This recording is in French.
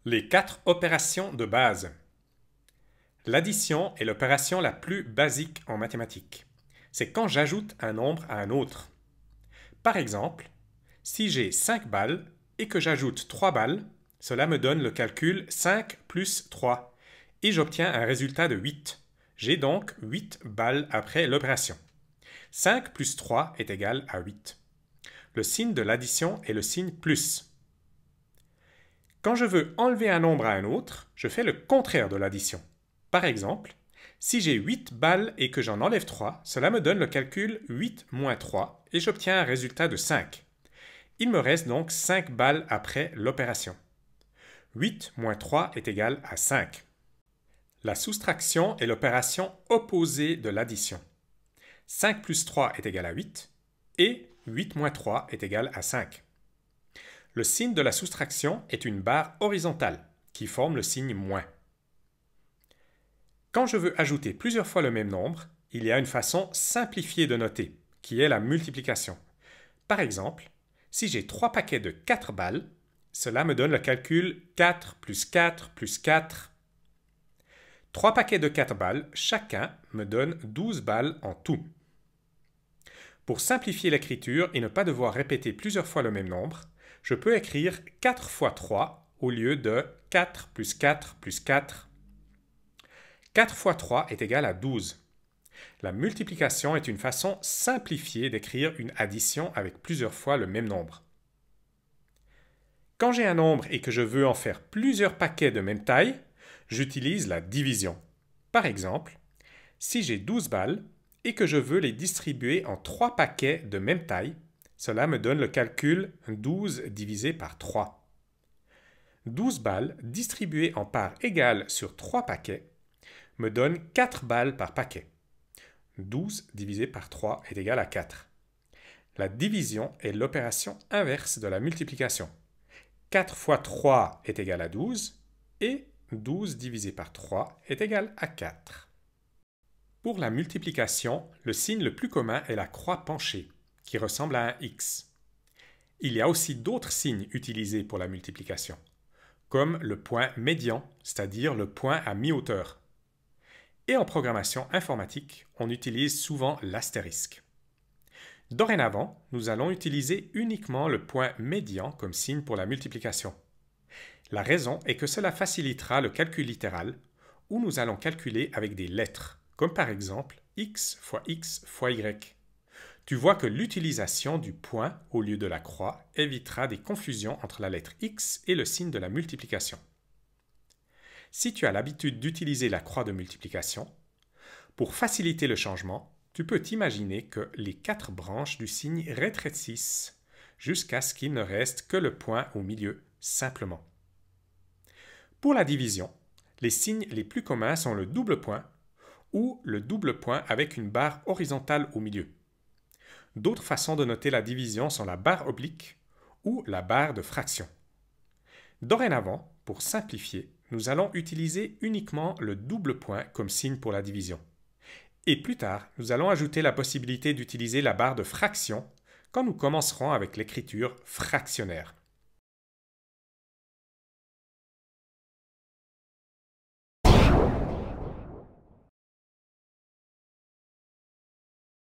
Les 4 opérations de base. L'addition est l'opération la plus basique en mathématiques. C'est quand j'ajoute un nombre à un autre. Par exemple, si j'ai 5 balles et que j'ajoute 3 balles, cela me donne le calcul 5 plus 3 et j'obtiens un résultat de 8. J'ai donc 8 balles après l'opération. 5 plus 3 est égal à 8. Le signe de l'addition est le signe plus. Quand je veux enlever un nombre à un autre, je fais le contraire de l'addition. Par exemple, si j'ai 8 balles et que j'en enlève 3, cela me donne le calcul 8 moins 3 et j'obtiens un résultat de 5. Il me reste donc 5 balles après l'opération. 8 moins 3 est égal à 5. La soustraction est l'opération opposée de l'addition. 5 plus 3 est égal à 8 et 8 moins 3 est égal à 5. Le signe de la soustraction est une barre horizontale qui forme le signe moins. Quand je veux ajouter plusieurs fois le même nombre, il y a une façon simplifiée de noter, qui est la multiplication. Par exemple, si j'ai 3 paquets de 4 balles, cela me donne le calcul 4 plus 4 plus 4. 3 paquets de 4 balles, chacun me donne 12 balles en tout. Pour simplifier l'écriture et ne pas devoir répéter plusieurs fois le même nombre, je peux écrire 4 fois 3 au lieu de 4 plus 4 plus 4. 4 fois 3 est égal à 12. La multiplication est une façon simplifiée d'écrire une addition avec plusieurs fois le même nombre. Quand j'ai un nombre et que je veux en faire plusieurs paquets de même taille, j'utilise la division. Par exemple, si j'ai 12 balles et que je veux les distribuer en 3 paquets de même taille, cela me donne le calcul 12 divisé par 3. 12 balles distribuées en parts égales sur 3 paquets me donne 4 balles par paquet. 12 divisé par 3 est égal à 4. La division est l'opération inverse de la multiplication. 4 fois 3 est égal à 12 et 12 divisé par 3 est égal à 4. Pour la multiplication, le signe le plus commun est la croix penchée, qui ressemble à un X. Il y a aussi d'autres signes utilisés pour la multiplication, comme le point médian, c'est-à-dire le point à mi-hauteur. Et en programmation informatique, on utilise souvent l'astérisque. Dorénavant, nous allons utiliser uniquement le point médian comme signe pour la multiplication. La raison est que cela facilitera le calcul littéral, où nous allons calculer avec des lettres, comme par exemple x fois y. Tu vois que l'utilisation du point au lieu de la croix évitera des confusions entre la lettre x et le signe de la multiplication. Si tu as l'habitude d'utiliser la croix de multiplication, pour faciliter le changement, tu peux t'imaginer que les 4 branches du signe rétrécissent jusqu'à ce qu'il ne reste que le point au milieu, simplement. Pour la division, les signes les plus communs sont le double point ou le double point avec une barre horizontale au milieu. D'autres façons de noter la division sont la barre oblique ou la barre de fraction. Dorénavant, pour simplifier, nous allons utiliser uniquement le double point comme signe pour la division. Et plus tard, nous allons ajouter la possibilité d'utiliser la barre de fraction quand nous commencerons avec l'écriture fractionnaire.